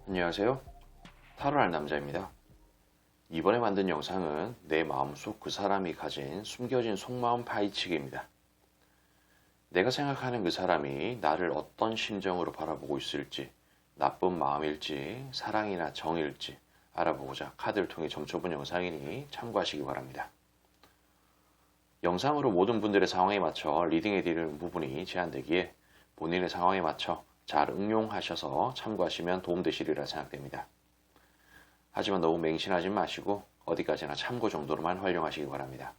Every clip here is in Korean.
안녕하세요. 타로할 남자입니다. 이번에 만든 영상은 내 마음속 그 사람이 가진 숨겨진 속마음 파헤치기입니다. 내가 생각하는 그 사람이 나를 어떤 심정으로 바라보고 있을지, 나쁜 마음일지, 사랑이나 정일지 알아보고자 카드를 통해 점쳐본 영상이니 참고하시기 바랍니다. 영상으로 모든 분들의 상황에 맞춰 리딩해드리는 부분이 제한되기에 본인의 상황에 맞춰 잘 응용하셔서 참고하시면 도움되시리라 생각됩니다. 하지만 너무 맹신하지 마시고 어디까지나 참고 정도로만 활용하시기 바랍니다.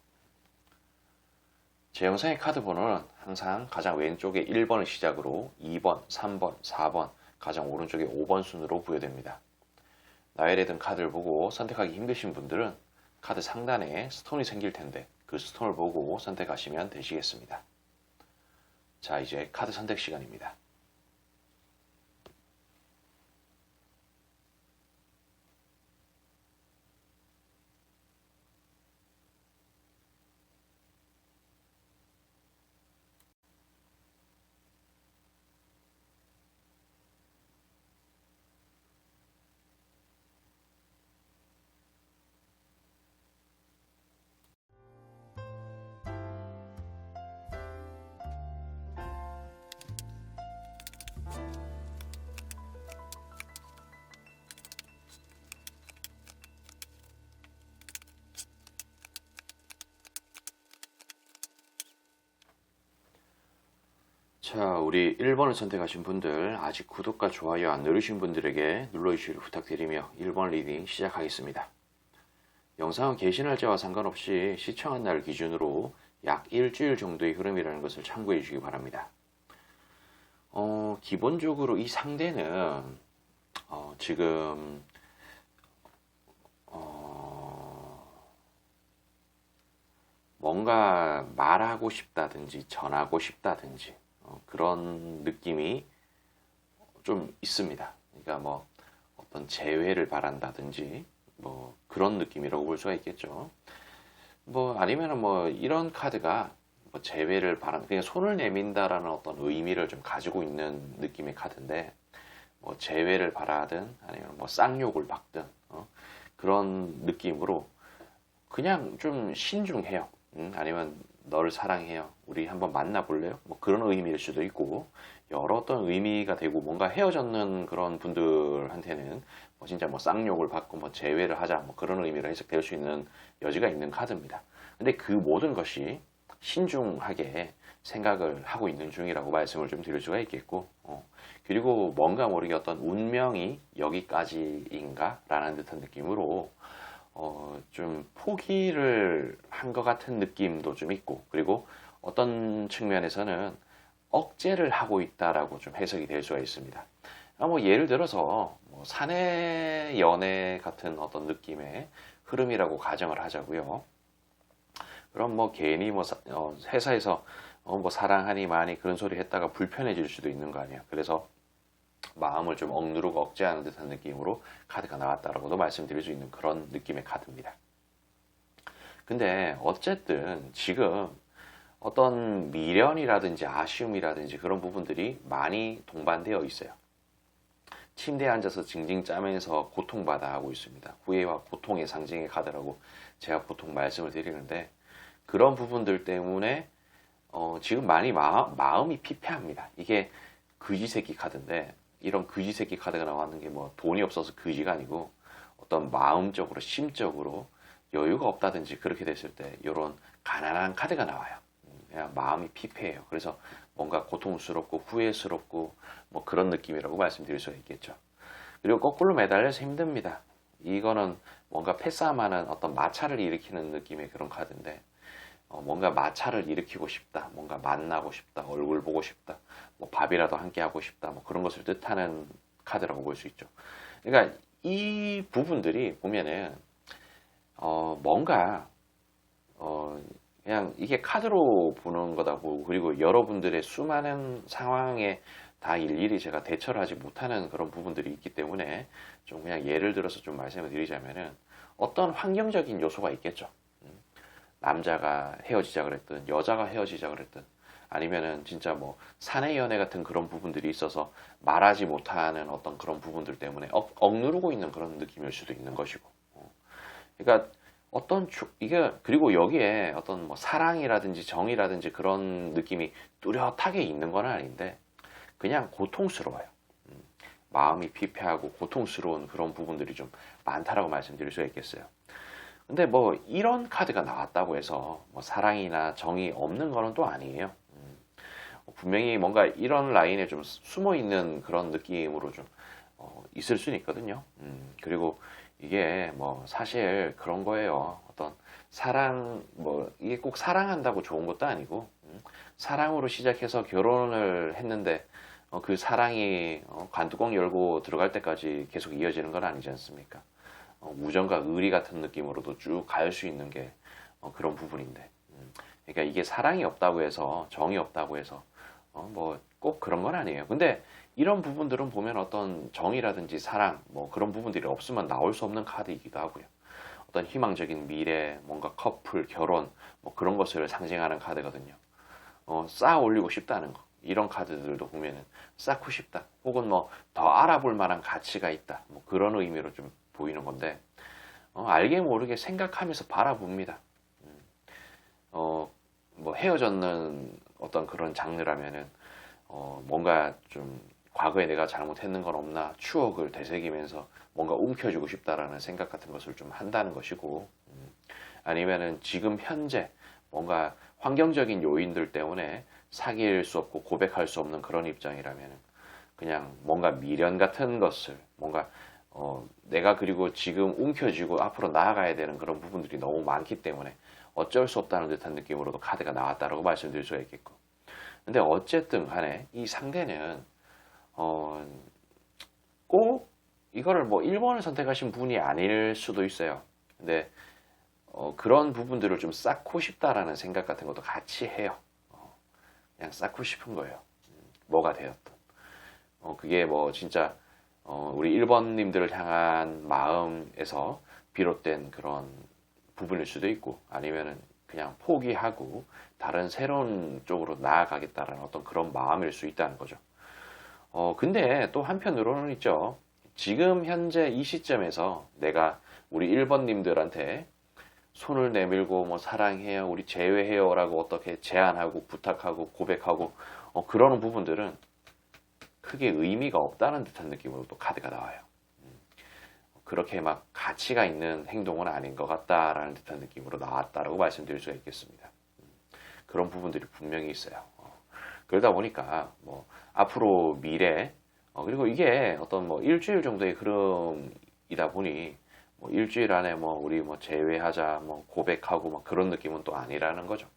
제 영상의 카드 번호는 항상 가장 왼쪽에 1번을 시작으로 2번, 3번, 4번, 가장 오른쪽에 5번 순으로 부여됩니다. 나열에 든 카드를 보고 선택하기 힘드신 분들은 카드 상단에 스톤이 생길 텐데 그 스톤을 보고 선택하시면 되시겠습니다. 자, 이제 카드 선택 시간입니다. 자, 우리 1번을 선택하신 분들, 아직 구독과 좋아요 안 누르신 분들에게 눌러주시길 부탁드리며 1번 리딩 시작하겠습니다. 영상은 게시 날짜와 상관없이 시청한 날 기준으로 약 일주일 정도의 흐름이라는 것을 참고해 주시기 바랍니다. 기본적으로 이 상대는 지금 뭔가 말하고 싶다든지 전하고 싶다든지 그런 느낌이 좀 있습니다. 그러니까 뭐 어떤 재회를 바란다든지 뭐 그런 느낌이라고 볼 수가 있겠죠. 뭐 아니면은 뭐 이런 카드가 뭐 재회를 그냥 손을 내민다라는 어떤 의미를 좀 가지고 있는 느낌의 카드인데 뭐 재회를 바라든 아니면 뭐 쌍욕을 받든 그런 느낌으로 그냥 좀 신중해요. 아니면 너를 사랑해요. 우리 한번 만나볼래요? 뭐 그런 의미일 수도 있고 여러 어떤 의미가 되고 뭔가 헤어졌는 그런 분들한테는 뭐 진짜 뭐 쌍욕을 받고 뭐 재회를 하자 뭐 그런 의미로 해석될 수 있는 여지가 있는 카드입니다. 근데 그 모든 것이 신중하게 생각을 하고 있는 중이라고 말씀을 좀 드릴 수가 있겠고 그리고 뭔가 모르게 어떤 운명이 여기까지인가 라는 듯한 느낌으로 좀 포기를 한 것 같은 느낌도 좀 있고 그리고 어떤 측면에서는 억제를 하고 있다라고 좀 해석이 될 수가 있습니다. 뭐 예를 들어서 뭐 사내 연애 같은 어떤 느낌의 흐름이라고 가정을 하자고요. 그럼 뭐 괜히 뭐 회사에서 뭐 사랑하니 많이 그런 소리 했다가 불편해질 수도 있는 거 아니에요. 그래서 마음을 좀 억누르고 억제하는 듯한 느낌으로 카드가 나왔다라고도 말씀드릴 수 있는 그런 느낌의 카드입니다. 근데 어쨌든 지금 어떤 미련이라든지 아쉬움이라든지 그런 부분들이 많이 동반되어 있어요. 침대에 앉아서 징징 짜면서 고통받아 하고 있습니다. 후회와 고통의 상징의 카드라고 제가 보통 말씀을 드리는데 그런 부분들 때문에 지금 많이 마음이 피폐합니다. 이게 그지새끼 카드인데 이런 그지새끼 카드가 나왔는 게 뭐 돈이 없어서 그지가 아니고 어떤 마음적으로 심적으로 여유가 없다든지 그렇게 됐을 때 이런 가난한 카드가 나와요. 그냥 마음이 피폐해요. 그래서 뭔가 고통스럽고 후회스럽고 뭐 그런 느낌이라고 말씀드릴 수가 있겠죠. 그리고 거꾸로 매달려서 힘듭니다. 이거는 뭔가 패싸움하는 어떤 마찰을 일으키는 느낌의 그런 카드인데 뭔가 마찰을 일으키고 싶다, 뭔가 만나고 싶다, 얼굴 보고 싶다, 뭐 밥이라도 함께 하고 싶다, 뭐 그런 것을 뜻하는 카드라고 볼 수 있죠. 그러니까 이 부분들이 보면은 뭔가 그냥 이게 카드로 보는 거다 보고 그리고 여러분들의 수많은 상황에 다 일일이 제가 대처를 하지 못하는 그런 부분들이 있기 때문에 좀 그냥 예를 들어서 좀 말씀을 드리자면은 어떤 환경적인 요소가 있겠죠. 남자가 헤어지자 그랬든 여자가 헤어지자 그랬든 아니면은 진짜 뭐 사내 연애 같은 그런 부분들이 있어서 말하지 못하는 어떤 그런 부분들 때문에 억누르고 있는 그런 느낌일 수도 있는 것이고. 그러니까 이게 그리고 여기에 어떤 뭐 사랑이라든지 정이라든지 그런 느낌이 뚜렷하게 있는 건 아닌데 그냥 고통스러워요. 마음이 피폐하고 고통스러운 그런 부분들이 좀 많다라고 말씀드릴 수가 있겠어요. 근데 뭐 이런 카드가 나왔다고 해서 뭐 사랑이나 정이 없는 거는 또 아니에요. 분명히 뭔가 이런 라인에 좀 숨어 있는 그런 느낌으로 좀 있을 수는 있거든요. 그리고 이게 뭐 사실 그런 거예요. 어떤 사랑 뭐 이게 꼭 사랑한다고 좋은 것도 아니고 사랑으로 시작해서 결혼을 했는데 그 사랑이 관뚜껑 열고 들어갈 때까지 계속 이어지는 건 아니지 않습니까? 우정과 의리 같은 느낌으로도 쭉 갈 수 있는 게 그런 부분인데 그러니까 이게 사랑이 없다고 해서 정이 없다고 해서 뭐 꼭 그런 건 아니에요. 근데 이런 부분들은 보면 어떤 정이라든지 사랑 뭐 그런 부분들이 없으면 나올 수 없는 카드이기도 하고요. 어떤 희망적인 미래, 뭔가 커플, 결혼 뭐 그런 것을 상징하는 카드거든요. 쌓아 올리고 싶다는 거. 이런 카드들도 보면은 쌓고 싶다. 혹은 뭐 더 알아볼 만한 가치가 있다. 뭐 그런 의미로 좀 보이는 건데 알게 모르게 생각하면서 바라봅니다. 뭐 헤어졌는 어떤 그런 장르라면은 뭔가 좀 과거에 내가 잘못했는 건 없나 추억을 되새기면서 뭔가 움켜쥐고 싶다라는 생각 같은 것을 좀 한다는 것이고 아니면은 지금 현재 뭔가 환경적인 요인들 때문에 사귈 수 없고 고백할 수 없는 그런 입장이라면은 그냥 뭔가 미련 같은 것을 뭔가 내가 그리고 지금 움켜쥐고 앞으로 나아가야 되는 그런 부분들이 너무 많기 때문에 어쩔 수 없다는 듯한 느낌으로도 카드가 나왔다라고 말씀드릴 수가 있겠고. 근데 어쨌든 간에 이 상대는 꼭 이거를 뭐 1번을 선택하신 분이 아닐 수도 있어요. 근데 그런 부분들을 좀 쌓고 싶다라는 생각 같은 것도 같이 해요. 그냥 쌓고 싶은 거예요. 뭐가 되었든. 그게 뭐 진짜 우리 1번님들을 향한 마음에서 비롯된 그런 부분일 수도 있고 아니면은 그냥 포기하고 다른 새로운 쪽으로 나아가겠다라는 어떤 그런 마음일 수 있다는 거죠. 근데 또 한편으로는 있죠. 지금 현재 이 시점에서 내가 우리 1번님들한테 손을 내밀고 뭐 사랑해요, 우리 재회해요라고 어떻게 제안하고 부탁하고 고백하고 그러는 부분들은 크게 의미가 없다는 듯한 느낌으로 또 카드가 나와요. 그렇게 막 가치가 있는 행동은 아닌 것 같다라는 듯한 느낌으로 나왔다라고 말씀드릴 수가 있겠습니다. 그런 부분들이 분명히 있어요. 그러다 보니까 뭐 앞으로 미래 그리고 이게 어떤 뭐 일주일 정도의 흐름이다 보니 뭐 일주일 안에 뭐 우리 뭐 재회하자 뭐 고백하고 막 그런 느낌은 또 아니라는 거죠.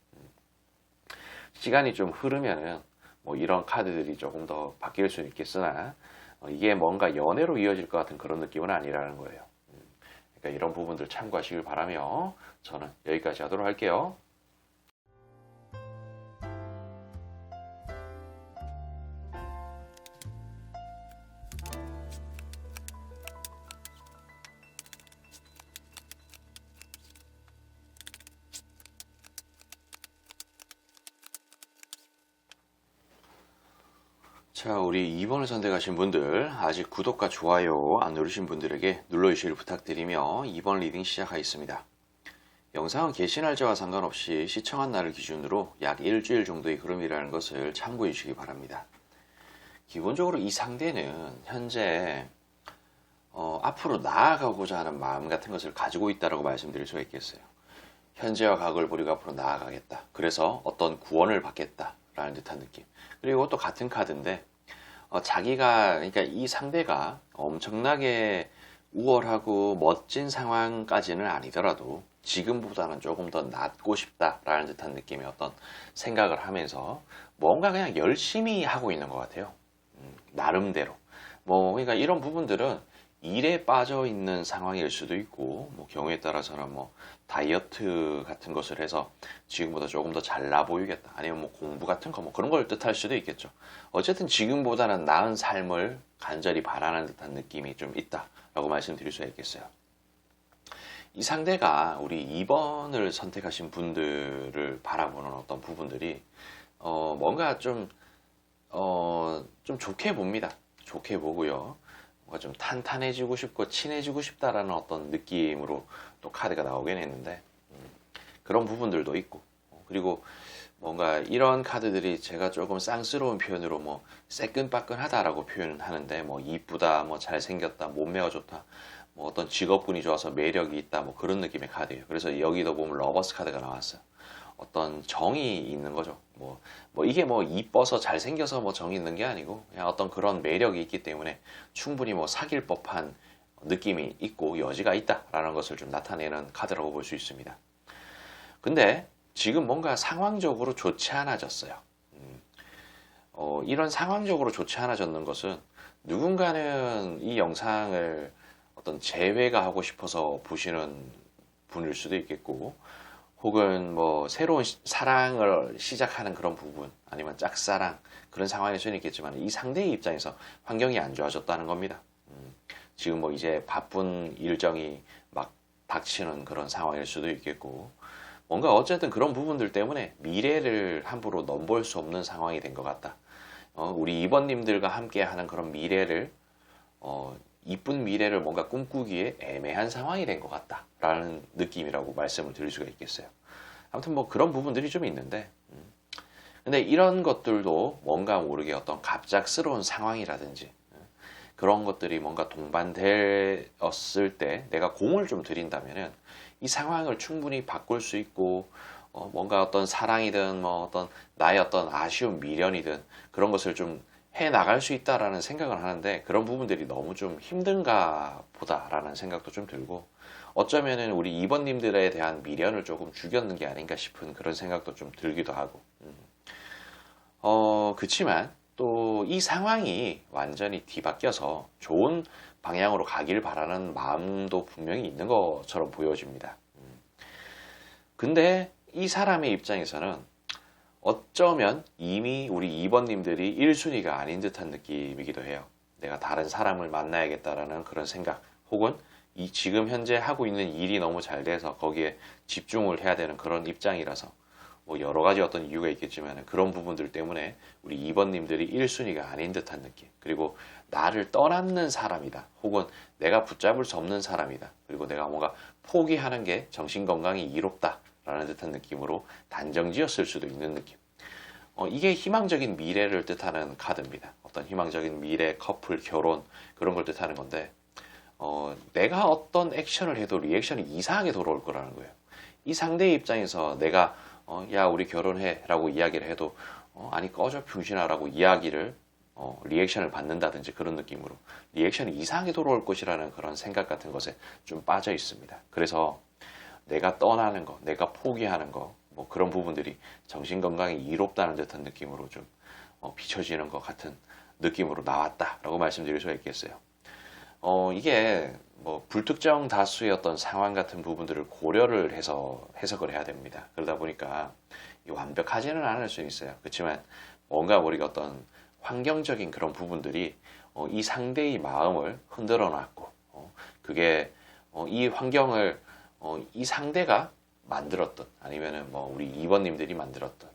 시간이 좀 흐르면은 뭐 이런 카드들이 조금 더 바뀔 수는 있겠으나 이게 뭔가 연애로 이어질 것 같은 그런 느낌은 아니라는 거예요. 그러니까 이런 부분들 참고하시길 바라며 저는 여기까지 하도록 할게요. 자, 우리 2번을 선택하신 분들 아직 구독과 좋아요 안 누르신 분들에게 눌러주시길 부탁드리며 2번 리딩 시작하겠습니다. 영상은 개시 날짜와 상관없이 시청한 날을 기준으로 약 일주일 정도의 흐름이라는 것을 참고해 주시기 바랍니다. 기본적으로 이 상대는 현재 앞으로 나아가고자 하는 마음 같은 것을 가지고 있다고 말씀드릴 수가 있겠어요. 현재와 과거를 버리고 앞으로 나아가겠다. 그래서 어떤 구원을 받겠다라는 듯한 느낌. 그리고 또 같은 카드인데 자기가 그러니까 이 상대가 엄청나게 우월하고 멋진 상황까지는 아니더라도 지금보다는 조금 더 낫고 싶다라는 듯한 느낌의 어떤 생각을 하면서 뭔가 그냥 열심히 하고 있는 것 같아요. 나름대로. 뭐 그러니까 이런 부분들은 일에 빠져 있는 상황일 수도 있고 뭐 경우에 따라서는 뭐 다이어트 같은 것을 해서 지금보다 조금 더 잘나 보이겠다 아니면 뭐 공부 같은 거 뭐 그런 걸 뜻할 수도 있겠죠. 어쨌든 지금보다는 나은 삶을 간절히 바라는 듯한 느낌이 좀 있다라고 말씀드릴 수가 있겠어요. 이 상대가 우리 2번을 선택하신 분들을 바라보는 어떤 부분들이 뭔가 좀 좋게 봅니다. 좋게 보고요. 뭔가 좀 탄탄해지고 싶고 친해지고 싶다라는 어떤 느낌으로 또 카드가 나오긴 했는데, 그런 부분들도 있고, 그리고 뭔가 이런 카드들이 제가 조금 쌍스러운 표현으로 뭐 새끈빠끈하다라고 표현을 하는데, 뭐 이쁘다, 뭐 잘생겼다, 몸매가 좋다, 뭐 어떤 직업군이 좋아서 매력이 있다, 뭐 그런 느낌의 카드예요. 그래서 여기도 보면 러버스 카드가 나왔어요. 어떤 정이 있는 거죠. 뭐 이게 뭐 이뻐서 잘생겨서 뭐 정이 있는 게 아니고, 그냥 어떤 그런 매력이 있기 때문에 충분히 뭐 사귈 법한 느낌이 있고 여지가 있다라는 것을 좀 나타내는 카드라고 볼 수 있습니다. 근데 지금 뭔가 상황적으로 좋지 않아졌어요. 이런 상황적으로 좋지 않아졌는 것은, 누군가는 이 영상을 어떤 재회가 하고 싶어서 보시는 분일 수도 있겠고, 혹은 뭐 새로운 사랑을 시작하는 그런 부분, 아니면 짝사랑, 그런 상황일 수는 있겠지만, 이 상대의 입장에서 환경이 안 좋아졌다는 겁니다. 지금 뭐 이제 바쁜 일정이 막 닥치는 그런 상황일 수도 있겠고, 뭔가 어쨌든 그런 부분들 때문에 미래를 함부로 넘볼 수 없는 상황이 된 것 같다. 우리 이번님들과 함께 하는 그런 미래를, 이쁜 미래를 뭔가 꿈꾸기에 애매한 상황이 된 것 같다라는 느낌이라고 말씀을 드릴 수가 있겠어요. 아무튼 뭐 그런 부분들이 좀 있는데, 근데 이런 것들도 뭔가 모르게 어떤 갑작스러운 상황이라든지 그런 것들이 뭔가 동반되었을 때 내가 공을 좀 들인다면은 이 상황을 충분히 바꿀 수 있고, 뭔가 어떤 사랑이든 뭐 어떤 나의 어떤 아쉬운 미련이든 그런 것을 좀 해 나갈 수 있다라는 생각을 하는데, 그런 부분들이 너무 좀 힘든가 보다라는 생각도 좀 들고, 어쩌면은 우리 이번님들에 대한 미련을 조금 죽였는 게 아닌가 싶은 그런 생각도 좀 들기도 하고, 그치만 또 이 상황이 완전히 뒤바뀌어서 좋은 방향으로 가길 바라는 마음도 분명히 있는 것처럼 보여집니다. 근데 이 사람의 입장에서는 어쩌면 이미 우리 2번님들이 1순위가 아닌 듯한 느낌이기도 해요. 내가 다른 사람을 만나야겠다라는 그런 생각, 혹은 이 지금 현재 하고 있는 일이 너무 잘 돼서 거기에 집중을 해야 되는 그런 입장이라서, 뭐 여러 가지 어떤 이유가 있겠지만 그런 부분들 때문에 우리 2번님들이 1순위가 아닌 듯한 느낌, 그리고 나를 떠났는 사람이다, 혹은 내가 붙잡을 수 없는 사람이다, 그리고 내가 뭔가 포기하는 게 정신건강이 이롭다 라는 듯한 느낌으로 단정지었을 수도 있는 느낌. 이게 희망적인 미래를 뜻하는 카드입니다. 어떤 희망적인 미래, 커플, 결혼, 그런 걸 뜻하는 건데, 내가 어떤 액션을 해도 리액션이 이상하게 돌아올 거라는 거예요. 이 상대의 입장에서 내가 야 우리 결혼해 라고 이야기를 해도 아니 꺼져 병신아 라고 이야기를 리액션을 받는다든지 그런 느낌으로 리액션이 이상하게 돌아올 것이라는 그런 생각 같은 것에 좀 빠져 있습니다. 그래서 내가 떠나는 거, 내가 포기하는 거, 뭐 그런 부분들이 정신건강이 이롭다는 듯한 느낌으로 좀 비춰지는 것 같은 느낌으로 나왔다라고 말씀드릴 수가 있겠어요. 이게 뭐 불특정 다수의 어떤 상황 같은 부분들을 고려를 해서 해석을 해야 됩니다. 그러다 보니까 완벽하지는 않을 수 있어요. 그렇지만 뭔가 우리가 어떤 환경적인 그런 부분들이 이 상대의 마음을 흔들어 놨고, 그게 이 환경을 이 상대가 만들었던, 아니면은 뭐 우리 2번님들이 만들었던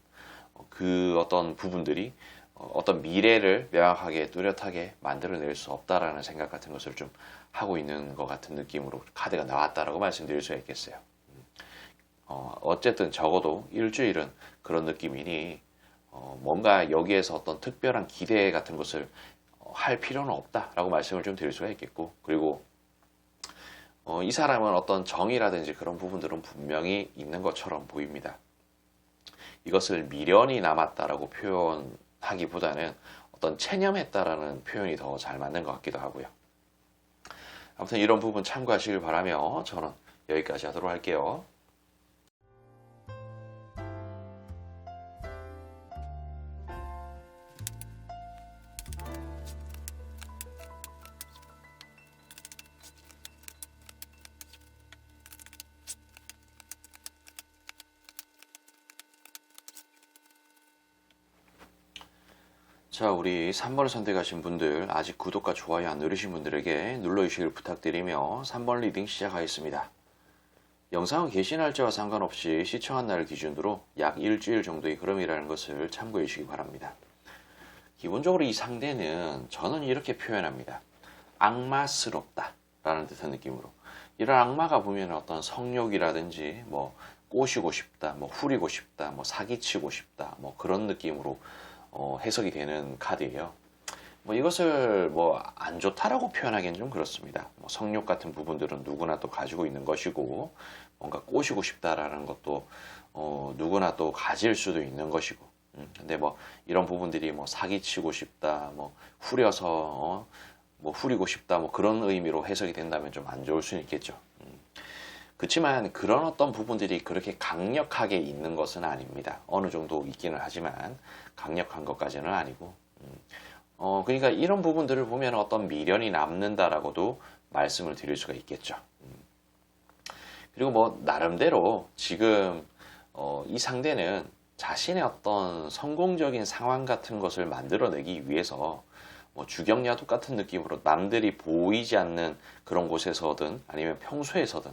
그 어떤 부분들이 어떤 미래를 명확하게 뚜렷하게 만들어낼 수 없다라는 생각 같은 것을 좀 하고 있는 것 같은 느낌으로 카드가 나왔다라고 말씀드릴 수가 있겠어요. 어쨌든 적어도 일주일은 그런 느낌이니 뭔가 여기에서 어떤 특별한 기대 같은 것을 할 필요는 없다라고 말씀을 좀 드릴 수가 있겠고, 그리고 이 사람은 어떤 정이라든지 그런 부분들은 분명히 있는 것처럼 보입니다. 이것을 미련이 남았다라고 표현하기보다는 어떤 체념했다라는 표현이 더 잘 맞는 것 같기도 하고요. 아무튼 이런 부분 참고하시길 바라며 저는 여기까지 하도록 할게요. 자, 우리 3번을 선택하신 분들, 아직 구독과 좋아요 안 누르신 분들에게 눌러주시길 부탁드리며 3번 리딩 시작하겠습니다. 영상은 게시 날짜와 상관없이 시청한 날을 기준으로 약 일주일 정도의 흐름이라는 것을 참고해 주시기 바랍니다. 기본적으로 이 상대는 저는 이렇게 표현합니다. 악마스럽다 라는 듯한 느낌으로, 이런 악마가 보면 어떤 성욕이라든지 뭐 꼬시고 싶다, 뭐 후리고 싶다, 뭐 사기치고 싶다, 뭐 그런 느낌으로 해석이 되는 카드예요. 뭐 이것을 뭐 안 좋다라고 표현하기는 좀 그렇습니다. 뭐 성욕 같은 부분들은 누구나 또 가지고 있는 것이고, 뭔가 꼬시고 싶다라는 것도 누구나 또 가질 수도 있는 것이고, 근데 뭐 이런 부분들이 뭐 사기치고 싶다, 뭐 후려서 뭐 후리고 싶다, 뭐 그런 의미로 해석이 된다면 좀 안 좋을 수는 있겠죠. 그렇지만 그런 어떤 부분들이 그렇게 강력하게 있는 것은 아닙니다. 어느 정도 있기는 하지만 강력한 것까지는 아니고, 그러니까 이런 부분들을 보면 어떤 미련이 남는다라고도 말씀을 드릴 수가 있겠죠. 그리고 뭐 나름대로 지금 이 상대는 자신의 어떤 성공적인 상황 같은 것을 만들어내기 위해서 뭐 주경야독 같은 느낌으로 남들이 보이지 않는 그런 곳에서든 아니면 평소에서든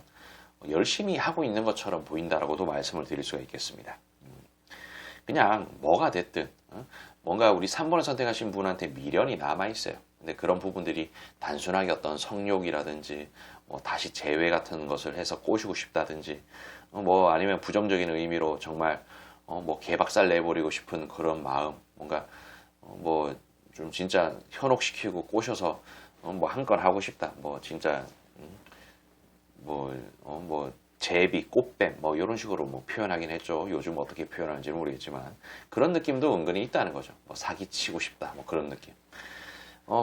열심히 하고 있는 것처럼 보인다라고도 말씀을 드릴 수가 있겠습니다. 그냥 뭐가 됐든 뭔가 우리 3번을 선택하신 분한테 미련이 남아있어요. 근데 그런 부분들이 단순하게 어떤 성욕이라든지 뭐 다시 재회 같은 것을 해서 꼬시고 싶다든지 뭐 아니면 부정적인 의미로 정말 뭐 개박살 내버리고 싶은 그런 마음, 뭔가 뭐 좀 진짜 현혹시키고 꼬셔서 뭐 한 건 하고 싶다, 뭐 진짜 뭐 제비, 꽃뱀 뭐 이런 식으로 뭐 표현하긴 했죠. 요즘 어떻게 표현하는지는 모르겠지만 그런 느낌도 은근히 있다는 거죠. 뭐 사기치고 싶다, 뭐 그런 느낌.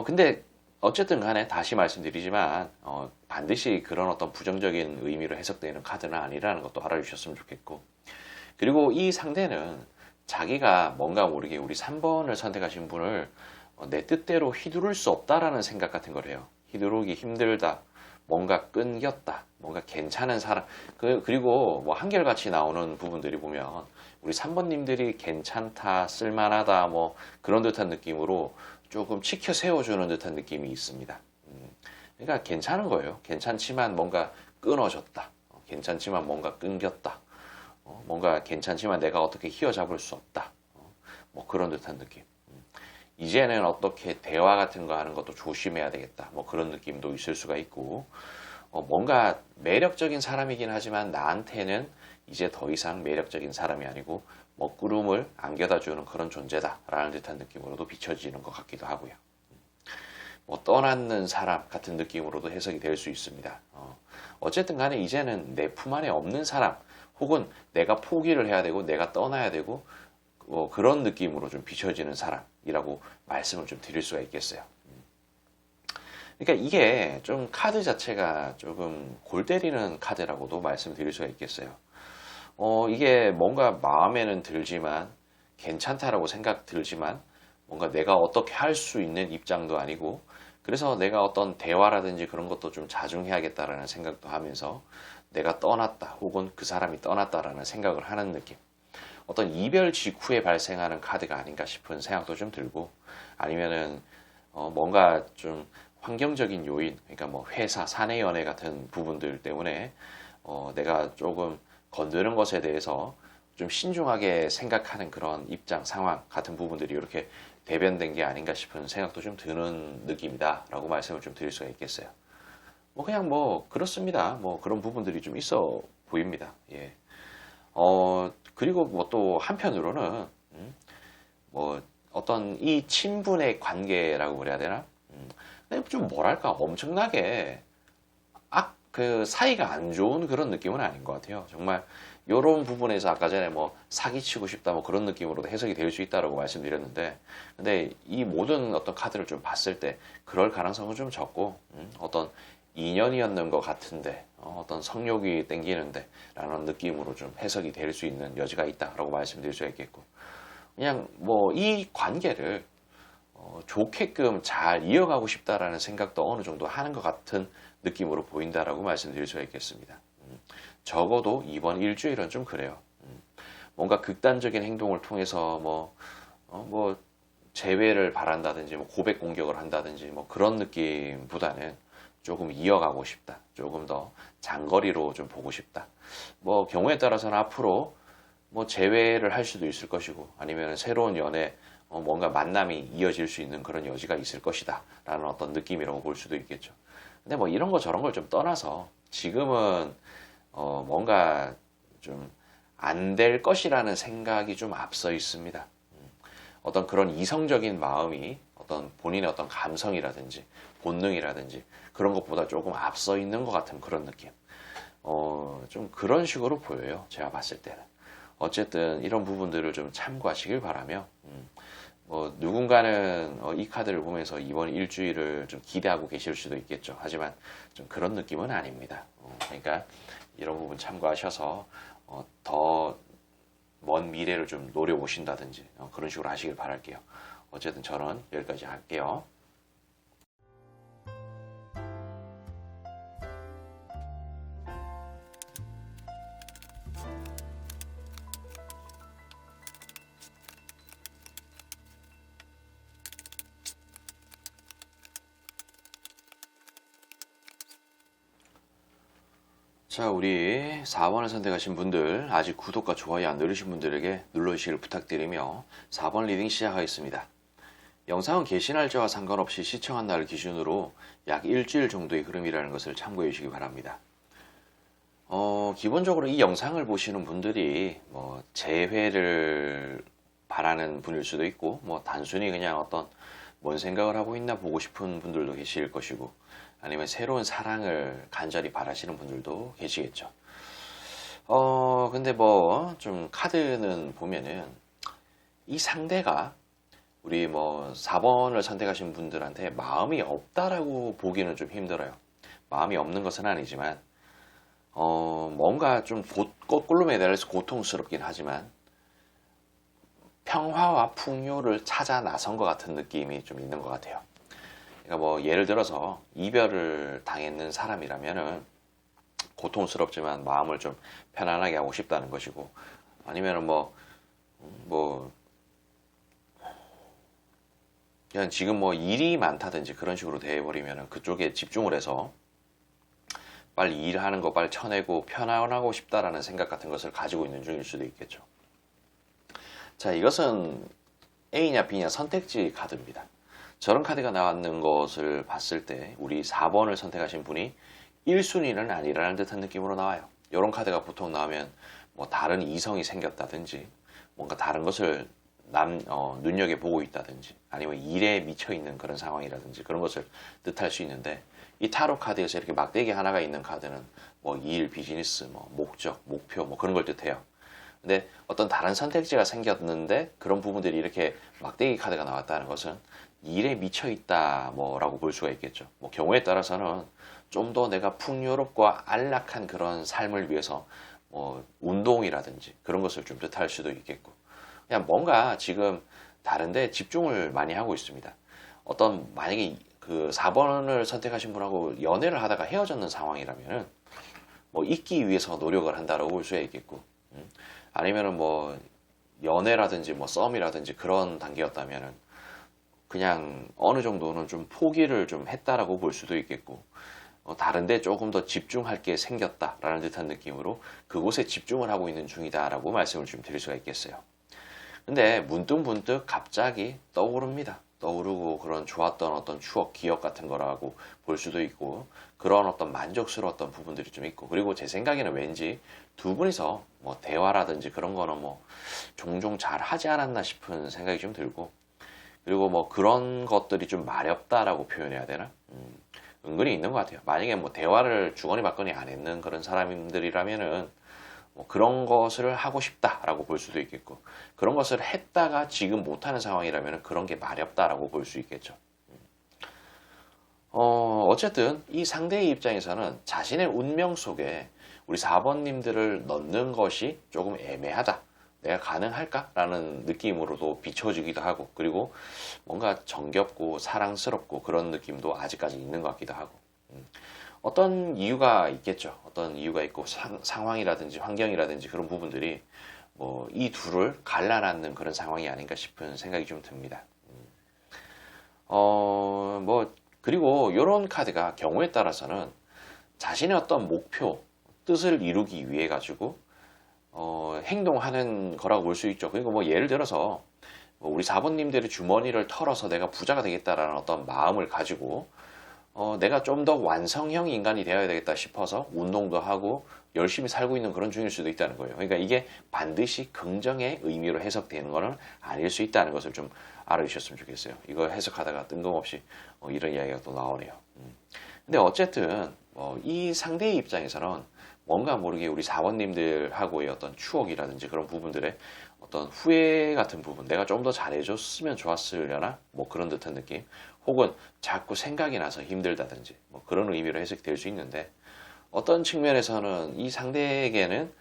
근데 어쨌든 간에 다시 말씀드리지만 반드시 그런 어떤 부정적인 의미로 해석되는 카드는 아니라는 것도 알아주셨으면 좋겠고, 그리고 이 상대는 자기가 뭔가 모르게 우리 3번을 선택하신 분을 내 뜻대로 휘두를 수 없다라는 생각 같은 거래요. 휘두르기 힘들다, 뭔가 끊겼다, 뭔가 괜찮은 사람, 그리고 뭐 한결같이 나오는 부분들이 보면 우리 3번님들이 괜찮다, 쓸만하다, 뭐 그런 듯한 느낌으로 조금 치켜 세워주는 듯한 느낌이 있습니다. 그러니까 괜찮은 거예요. 괜찮지만 뭔가 끊어졌다, 괜찮지만 뭔가 끊겼다, 뭔가 괜찮지만 내가 어떻게 휘어잡을 수 없다, 뭐 그런 듯한 느낌. 이제는 어떻게 대화 같은 거 하는 것도 조심해야 되겠다, 뭐 그런 느낌도 있을 수가 있고, 뭔가 매력적인 사람이긴 하지만 나한테는 이제 더 이상 매력적인 사람이 아니고 먹구름을 안겨다 주는 그런 존재다라는 듯한 느낌으로도 비춰지는 것 같기도 하고요. 뭐 떠나는 사람 같은 느낌으로도 해석이 될 수 있습니다. 어쨌든 간에 이제는 내 품 안에 없는 사람, 혹은 내가 포기를 해야 되고 내가 떠나야 되고 그런 느낌으로 좀 비춰지는 사람이라고 말씀을 좀 드릴 수가 있겠어요. 그러니까 이게 좀 카드 자체가 조금 골 때리는 카드라고도 말씀드릴 수가 있겠어요. 이게 뭔가 마음에는 들지만 괜찮다라고 생각 들지만 뭔가 내가 어떻게 할 수 있는 입장도 아니고, 그래서 내가 어떤 대화라든지 그런 것도 좀 자중해야겠다라는 생각도 하면서 내가 떠났다 혹은 그 사람이 떠났다라는 생각을 하는 느낌, 어떤 이별 직후에 발생하는 카드가 아닌가 싶은 생각도 좀 들고, 아니면은 뭔가 좀 환경적인 요인, 그러니까 뭐 회사, 사내 연애 같은 부분들 때문에 내가 조금 건드는 것에 대해서 좀 신중하게 생각하는 그런 입장, 상황 같은 부분들이 이렇게 대변된 게 아닌가 싶은 생각도 좀 드는 느낌이다 라고 말씀을 좀 드릴 수가 있겠어요. 뭐 그냥 뭐 그렇습니다. 뭐 그런 부분들이 좀 있어 보입니다. 예. 그리고 뭐 또 한편으로는 뭐 어떤 이 친분의 관계라고 그래야 되나? 좀 뭐랄까 엄청나게 그 사이가 안 좋은 그런 느낌은 아닌 것 같아요. 정말 이런 부분에서 아까 전에 뭐 사기치고 싶다 뭐 그런 느낌으로도 해석이 될 수 있다라고 말씀드렸는데, 근데 이 모든 어떤 카드를 좀 봤을 때 그럴 가능성은 좀 적고, 어떤 인연이었는 것 같은데 어떤 성욕이 땡기는데 라는 느낌으로 좀 해석이 될 수 있는 여지가 있다라고 말씀드릴 수가 있겠고, 그냥 뭐 이 관계를 좋게끔 잘 이어가고 싶다라는 생각도 어느 정도 하는 것 같은 느낌으로 보인다라고 말씀드릴 수가 있겠습니다. 적어도 이번 일주일은 좀 그래요. 뭔가 극단적인 행동을 통해서 뭐 재회를 바란다든지 뭐 고백 공격을 한다든지 뭐 그런 느낌보다는 조금 이어가고 싶다. 조금 더 장거리로 좀 보고 싶다. 뭐 경우에 따라서는 앞으로 뭐 재회를 할 수도 있을 것이고 아니면 새로운 연애 뭔가 만남이 이어질 수 있는 그런 여지가 있을 것이다 라는 어떤 느낌이라고 볼 수도 있겠죠. 근데 뭐 이런 거 저런 걸 좀 떠나서 지금은 뭔가 좀 안 될 것이라는 생각이 좀 앞서 있습니다. 어떤 그런 이성적인 마음이 어떤 본인의 어떤 감성이라든지 본능이라든지 그런 것보다 조금 앞서 있는 것 같은 그런 느낌. 좀 그런 식으로 보여요. 제가 봤을 때는. 어쨌든 이런 부분들을 좀 참고하시길 바라며, 뭐 누군가는 이 카드를 보면서 이번 일주일을 좀 기대하고 계실 수도 있겠죠. 하지만 좀 그런 느낌은 아닙니다. 그러니까 이런 부분 참고하셔서 더 먼 미래를 좀 노려보신다든지 그런 식으로 하시길 바랄게요. 어쨌든 저는 여기까지 할게요. 자, 우리 4번을 선택하신 분들, 아직 구독과 좋아요 안 누르신 분들에게 눌러주시길 부탁드리며 4번 리딩 시작하겠습니다. 영상은 개시 날짜와 상관없이 시청한 날 기준으로 약 일주일 정도의 흐름이라는 것을 참고해 주시기 바랍니다. 기본적으로 이 영상을 보시는 분들이 뭐 재회를 바라는 분일 수도 있고, 뭐 단순히 그냥 어떤 뭔 생각을 하고 있나 보고 싶은 분들도 계실 것이고, 아니면 새로운 사랑을 간절히 바라시는 분들도 계시겠죠. 근데 뭐 좀 카드는 보면은 이 상대가 우리 뭐 4번을 선택하신 분들한테 마음이 없다라고 보기는 좀 힘들어요. 마음이 없는 것은 아니지만 뭔가 좀 거꾸로 매달려서 고통스럽긴 하지만 평화와 풍요를 찾아 나선 것 같은 느낌이 좀 있는 것 같아요. 그러니까 뭐 예를 들어서 이별을 당했는 사람이라면은 고통스럽지만 마음을 좀 편안하게 하고 싶다는 것이고, 아니면은 뭐 그냥 지금 뭐 일이 많다든지 그런 식으로 돼버리면은 그쪽에 집중을 해서 빨리 일하는 거 빨리 쳐내고 편안하고 싶다라는 생각 같은 것을 가지고 있는 중일 수도 있겠죠. 자, 이것은 A냐 B냐 선택지 카드입니다. 저런 카드가 나왔는 것을 봤을 때 우리 4번을 선택하신 분이 1순위는 아니라는 듯한 느낌으로 나와요. 이런 카드가 보통 나오면 뭐 다른 이성이 생겼다든지 뭔가 다른 것을 눈여겨보고 있다든지 아니면 일에 미쳐있는 그런 상황이라든지 그런 것을 뜻할 수 있는데, 이 타로 카드에서 이렇게 막대기 하나가 있는 카드는 뭐 일, 비즈니스, 뭐 목적, 목표 뭐 그런 걸 뜻해요. 근데 어떤 다른 선택지가 생겼는데 그런 부분들이 이렇게 막대기 카드가 나왔다는 것은 일에 미쳐있다 뭐라고 볼 수가 있겠죠. 뭐 경우에 따라서는 좀 더 내가 풍요롭고 안락한 그런 삶을 위해서 뭐 운동이라든지 그런 것을 좀 뜻할 수도 있겠고, 그냥 뭔가 지금 다른데 집중을 많이 하고 있습니다. 어떤 만약에 그 4번을 선택하신 분하고 연애를 하다가 헤어졌는 상황이라면은 뭐 있기 위해서 노력을 한다라고 볼 수가 있겠고, 아니면은 뭐 연애라든지 뭐 썸이라든지 그런 단계였다면은 그냥 어느 정도는 좀 포기를 좀 했다라고 볼 수도 있겠고, 다른데 조금 더 집중할 게 생겼다라는 듯한 느낌으로 그곳에 집중을 하고 있는 중이다라고 말씀을 좀 드릴 수가 있겠어요. 근데 문득문득 갑자기 떠오릅니다. 떠오르고 그런 좋았던 어떤 추억, 기억 같은 거라고 볼 수도 있고, 그런 어떤 만족스러웠던 부분들이 좀 있고, 그리고 제 생각에는 왠지 두 분이서 뭐 대화라든지 그런 거는 뭐 종종 잘 하지 않았나 싶은 생각이 좀 들고, 그리고 뭐 그런 것들이 좀 마렵다라고 표현해야 되나? 은근히 있는 것 같아요. 만약에 뭐 대화를 주거니 받거니 안 했는 그런 사람들이라면은 뭐 그런 것을 하고 싶다라고 볼 수도 있겠고, 그런 것을 했다가 지금 못하는 상황이라면 그런 게 마렵다라고 볼 수 있겠죠. 어쨌든 이 상대의 입장에서는 자신의 운명 속에 우리 4번님들을 넣는 것이 조금 애매하다. 내가 가능할까? 라는 느낌으로도 비춰지기도 하고, 그리고 뭔가 정겹고 사랑스럽고 그런 느낌도 아직까지 있는 것 같기도 하고, 어떤 이유가 있겠죠. 어떤 이유가 있고 상황이라든지 환경이라든지 그런 부분들이 뭐 이 둘을 갈라놨는 그런 상황이 아닌가 싶은 생각이 좀 듭니다. 뭐 그리고 이런 카드가 경우에 따라서는 자신의 어떤 목표, 뜻을 이루기 위해 가지고 행동하는 거라고 볼 수 있죠. 그리고 뭐 예를 들어서 우리 사부님들의 주머니를 털어서 내가 부자가 되겠다라는 어떤 마음을 가지고 내가 좀 더 완성형 인간이 되어야 되겠다 싶어서 운동도 하고 열심히 살고 있는 그런 중일 수도 있다는 거예요. 그러니까 이게 반드시 긍정의 의미로 해석되는 거는 아닐 수 있다는 것을 좀 알아주셨으면 좋겠어요. 이거 해석하다가 뜬금없이 이런 이야기가 또 나오네요. 근데 어쨌든 이 상대의 입장에서는 뭔가 모르게 우리 사원님들하고의 어떤 추억이라든지 그런 부분들의 어떤 후회 같은 부분, 내가 좀 더 잘해줬으면 좋았으려나? 뭐 그런 듯한 느낌. 혹은 자꾸 생각이 나서 힘들다든지 뭐 그런 의미로 해석될 수 있는데, 어떤 측면에서는 이 상대에게는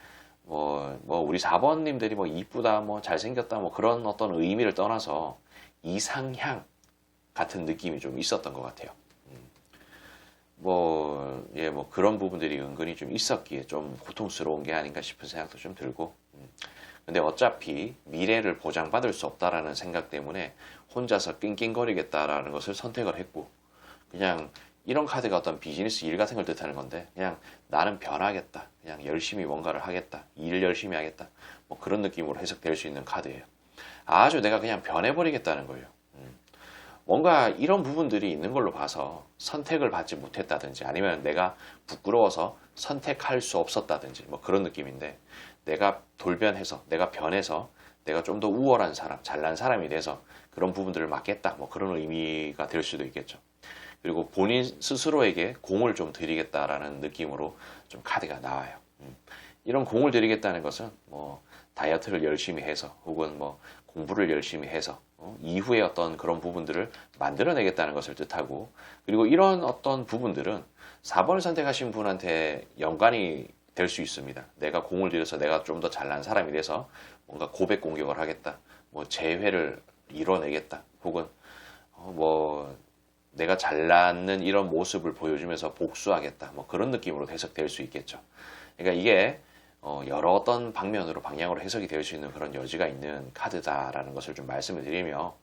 우리 4번님들이 뭐 이쁘다, 뭐 잘생겼다, 뭐 그런 어떤 의미를 떠나서 이상향 같은 느낌이 좀 있었던 것 같아요. 뭐 그런 부분들이 은근히 좀 있었기에 좀 고통스러운 게 아닌가 싶은 생각도 좀 들고, 근데 어차피 미래를 보장받을 수 없다라는 생각 때문에 혼자서 낑낑거리겠다라는 것을 선택을 했고, 그냥 이런 카드가 어떤 비즈니스 일 같은 걸 뜻하는 건데, 그냥 나는 변하겠다, 그냥 열심히 뭔가를 하겠다, 일 열심히 하겠다, 뭐 그런 느낌으로 해석될 수 있는 카드예요. 아주 내가 그냥 변해버리겠다는 거예요. 뭔가 이런 부분들이 있는 걸로 봐서 선택을 받지 못했다든지, 아니면 내가 부끄러워서 선택할 수 없었다든지 뭐 그런 느낌인데, 내가 돌변해서, 내가 변해서 내가 좀 더 우월한 사람, 잘난 사람이 돼서 그런 부분들을 맡겠다, 뭐 그런 의미가 될 수도 있겠죠. 그리고 본인 스스로에게 공을 좀 드리겠다라는 느낌으로 좀 카드가 나와요. 이런 공을 드리겠다는 것은 뭐 다이어트를 열심히 해서, 혹은 뭐 공부를 열심히 해서 이후에 어떤 그런 부분들을 만들어내겠다는 것을 뜻하고, 그리고 이런 어떤 부분들은 4번을 선택하신 분한테 연관이 될 수 있습니다. 내가 공을 들여서 내가 좀 더 잘난 사람이 돼서 뭔가 고백 공격을 하겠다, 뭐 재회를 이뤄내겠다, 혹은 뭐 내가 잘나는 이런 모습을 보여주면서 복수하겠다, 뭐 그런 느낌으로 해석될 수 있겠죠. 그러니까 이게 여러 어떤 방면으로, 방향으로 해석이 될 수 있는 그런 여지가 있는 카드다라는 것을 좀 말씀을 드리며,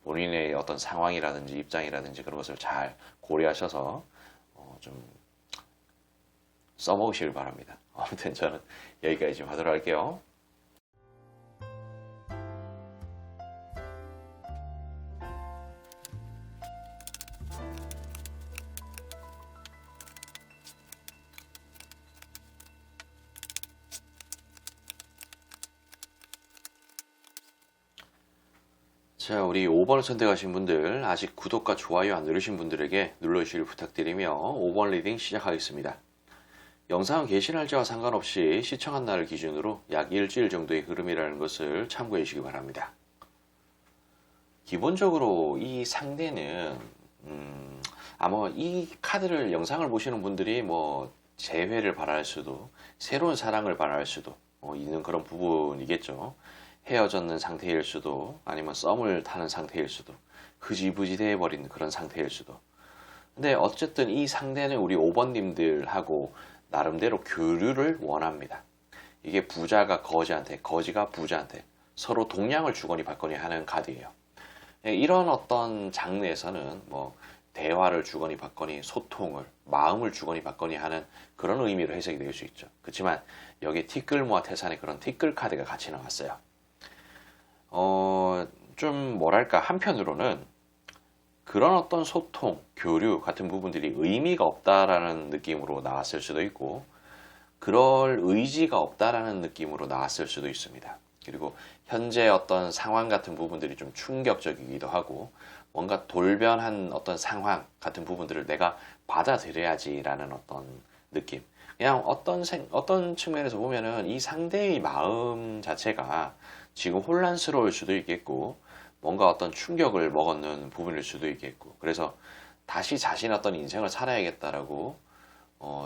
본인의 어떤 상황이라든지 입장이라든지 그런 것을 잘 고려하셔서 좀 써먹으시길 바랍니다. 아무튼 저는 여기까지 좀 하도록 할게요. 자, 우리 5번을 선택하신 분들, 아직 구독과 좋아요 안 누르신 분들에게 눌러주시길 부탁드리며 5번 리딩 시작하겠습니다. 영상 게시 날짜와 상관없이 시청한 날을 기준으로 약 일주일 정도의 흐름이라는 것을 참고해 주시기 바랍니다. 기본적으로 이 상대는 아마 이 카드를, 영상을 보시는 분들이 뭐 재회를 바랄 수도, 새로운 사랑을 바랄 수도 있는 그런 부분이겠죠. 헤어졌는 상태일 수도, 아니면 썸을 타는 상태일 수도, 흐지부지 돼버린 그런 상태일 수도. 근데 어쨌든 이 상대는 우리 5번님들하고 나름대로 교류를 원합니다. 이게 부자가 거지한테, 거지가 부자한테 서로 동량을 주거니 받거니 하는 카드예요. 이런 어떤 장르에서는 뭐 대화를 주거니 받거니, 소통을, 마음을 주거니 받거니 하는 그런 의미로 해석이 될 수 있죠. 그렇지만 여기 티끌모아 태산의 그런 티끌 카드가 같이 나왔어요. 좀 뭐랄까, 한편으로는 그런 어떤 소통, 교류 같은 부분들이 의미가 없다라는 느낌으로 나왔을 수도 있고, 그럴 의지가 없다라는 느낌으로 나왔을 수도 있습니다. 그리고 현재 어떤 상황 같은 부분들이 좀 충격적이기도 하고, 뭔가 돌변한 어떤 상황 같은 부분들을 내가 받아들여야지라는 어떤 느낌. 그냥 어떤 측면에서 보면은 이 상대의 마음 자체가 지금 혼란스러울 수도 있겠고, 뭔가 어떤 충격을 먹었는 부분일 수도 있겠고, 그래서 다시 자신의 어떤 인생을 살아야겠다라고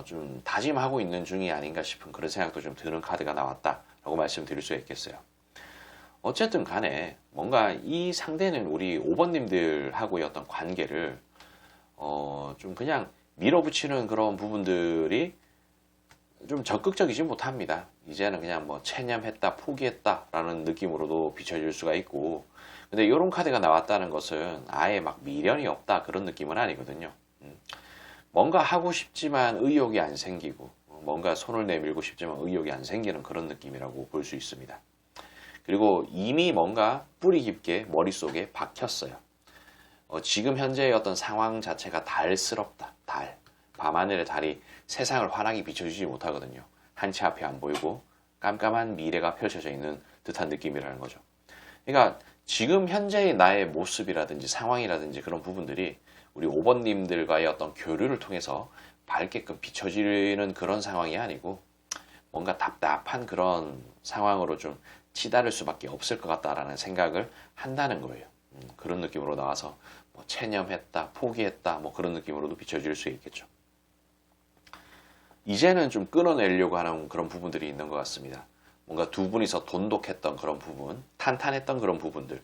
좀 다짐하고 있는 중이 아닌가 싶은 그런 생각도 좀 드는 카드가 나왔다라고 말씀드릴 수 있겠어요. 어쨌든 간에 뭔가 이 상대는 우리 5번님들하고의 어떤 관계를 좀 그냥 밀어붙이는 그런 부분들이 좀 적극적이지 못합니다. 이제는 그냥 뭐 체념했다, 포기했다라는 느낌으로도 비춰질 수가 있고, 근데 이런 카드가 나왔다는 것은 아예 막 미련이 없다 그런 느낌은 아니거든요. 뭔가 하고 싶지만 의욕이 안 생기고, 뭔가 손을 내밀고 싶지만 의욕이 안 생기는 그런 느낌이라고 볼 수 있습니다. 그리고 이미 뭔가 뿌리 깊게 머릿속에 박혔어요. 지금 현재의 어떤 상황 자체가 달스럽다. 달. 밤하늘의 달이 세상을 환하게 비춰주지 못하거든요. 한치 앞이 안 보이고 깜깜한 미래가 펼쳐져 있는 듯한 느낌이라는 거죠. 그러니까 지금 현재의 나의 모습이라든지 상황이라든지 그런 부분들이 우리 5번님들과의 어떤 교류를 통해서 밝게끔 비춰지는 그런 상황이 아니고 뭔가 답답한 그런 상황으로 좀 치달을 수밖에 없을 것 같다라는 생각을 한다는 거예요. 그런 느낌으로 나와서 뭐 체념했다, 포기했다, 뭐 그런 느낌으로도 비춰질 수 있겠죠. 이제는 좀 끊어내려고 하는 그런 부분들이 있는 것 같습니다. 뭔가 두 분이서 돈독했던 그런 부분, 탄탄했던 그런 부분들,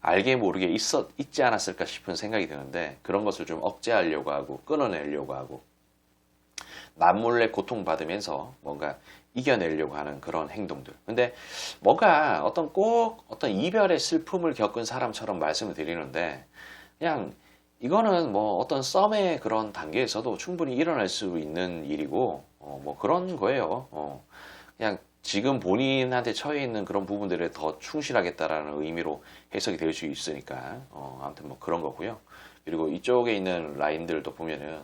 알게 모르게 있지 않았을까 싶은 생각이 드는데 그런 것을 좀 억제하려고 하고 끊어내려고 하고 남몰래 고통받으면서 뭔가 이겨내려고 하는 그런 행동들. 근데 뭔가 꼭 어떤 이별의 슬픔을 겪은 사람처럼 말씀을 드리는데 그냥 이거는 뭐 어떤 썸의 그런 단계에서도 충분히 일어날 수 있는 일이고 뭐 그런 거예요. 그냥 지금 본인한테 처해 있는 그런 부분들에 더 충실하겠다라는 의미로 해석이 될 수 있으니까 아무튼 뭐 그런 거고요. 그리고 이쪽에 있는 라인들도 보면은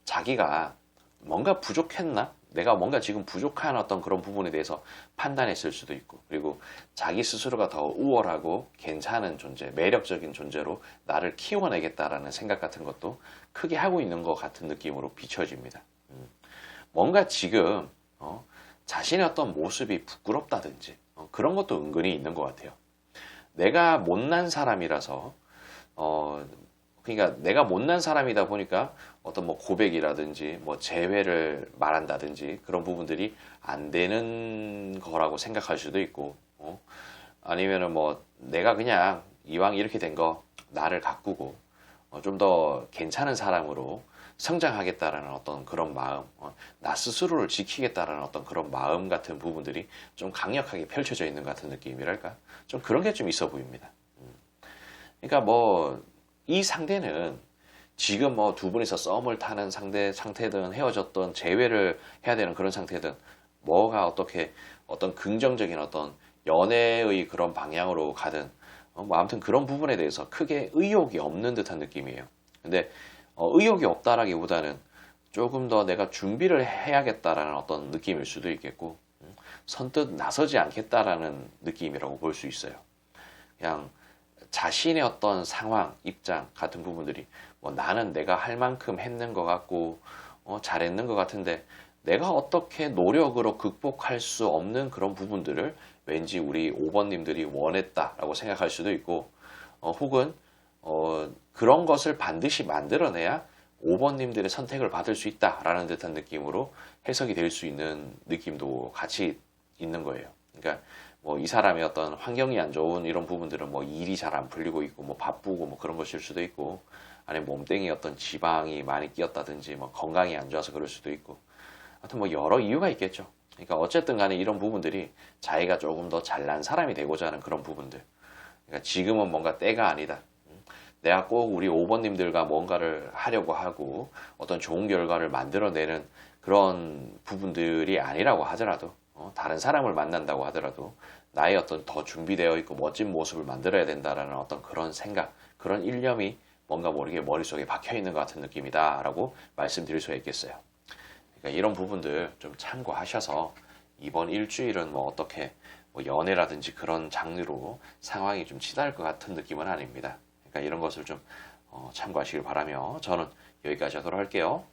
자기가 뭔가 부족했나? 내가 뭔가 지금 부족한 어떤 그런 부분에 대해서 판단했을 수도 있고, 그리고 자기 스스로가 더 우월하고 괜찮은 존재, 매력적인 존재로 나를 키워내겠다라는 생각 같은 것도 크게 하고 있는 것 같은 느낌으로 비춰집니다. 뭔가 지금 자신의 어떤 모습이 부끄럽다든지 그런 것도 은근히 있는 것 같아요. 내가 못난 사람이라서 그러니까 내가 못난 사람이다 보니까 어떤 뭐 고백이라든지 뭐 재회를 말한다든지 그런 부분들이 안 되는 거라고 생각할 수도 있고, 아니면은 뭐 내가 그냥 이왕 이렇게 된 거 나를 가꾸고 좀 더 괜찮은 사람으로 성장하겠다라는 어떤 그런 마음, 나 스스로를 지키겠다라는 어떤 그런 마음 같은 부분들이 좀 강력하게 펼쳐져 있는 것 같은 느낌이랄까? 좀 그런 게 좀 있어 보입니다. 그러니까 뭐 이 상대는 지금 뭐 두 분이서 썸을 타는 상태든 헤어졌던 재회를 해야 되는 그런 상태든 뭐가 어떻게 어떤 긍정적인 어떤 연애의 그런 방향으로 가든 뭐 아무튼 그런 부분에 대해서 크게 의욕이 없는 듯한 느낌이에요. 근데 의욕이 없다라기보다는 조금 더 내가 준비를 해야겠다라는 어떤 느낌일 수도 있겠고 선뜻 나서지 않겠다라는 느낌이라고 볼 수 있어요. 그냥 자신의 어떤 상황, 입장 같은 부분들이 뭐 나는 내가 할 만큼 했는 것 같고 잘했는 것 같은데 내가 어떻게 노력으로 극복할 수 없는 그런 부분들을 왠지 우리 5번님들이 원했다라고 생각할 수도 있고 혹은 그런 것을 반드시 만들어내야 5번님들의 선택을 받을 수 있다라는 듯한 느낌으로 해석이 될 수 있는 느낌도 같이 있는 거예요. 그러니까 뭐 이 사람의 어떤 환경이 안 좋은 이런 부분들은 뭐 일이 잘 안 풀리고 있고 뭐 바쁘고 뭐 그런 것일 수도 있고 아니면 몸뚱이 어떤 지방이 많이 끼었다든지 뭐 건강이 안 좋아서 그럴 수도 있고 하여튼 뭐 여러 이유가 있겠죠. 그러니까 어쨌든 간에 이런 부분들이 자기가 조금 더 잘난 사람이 되고자 하는 그런 부분들. 그러니까 지금은 뭔가 때가 아니다. 내가 꼭 우리 5번님들과 뭔가를 하려고 하고 어떤 좋은 결과를 만들어내는 그런 부분들이 아니라고 하더라도 다른 사람을 만난다고 하더라도 나의 어떤 더 준비되어 있고 멋진 모습을 만들어야 된다라는 어떤 그런 생각, 그런 일념이 뭔가 모르게 머릿속에 박혀 있는 것 같은 느낌이다라고 말씀드릴 수가 있겠어요. 그러니까 이런 부분들 좀 참고하셔서 이번 일주일은 뭐 어떻게 뭐 연애라든지 그런 장르로 상황이 좀 치달을 것 같은 느낌은 아닙니다. 그러니까 이런 것을 좀 참고하시길 바라며 저는 여기까지 하도록 할게요.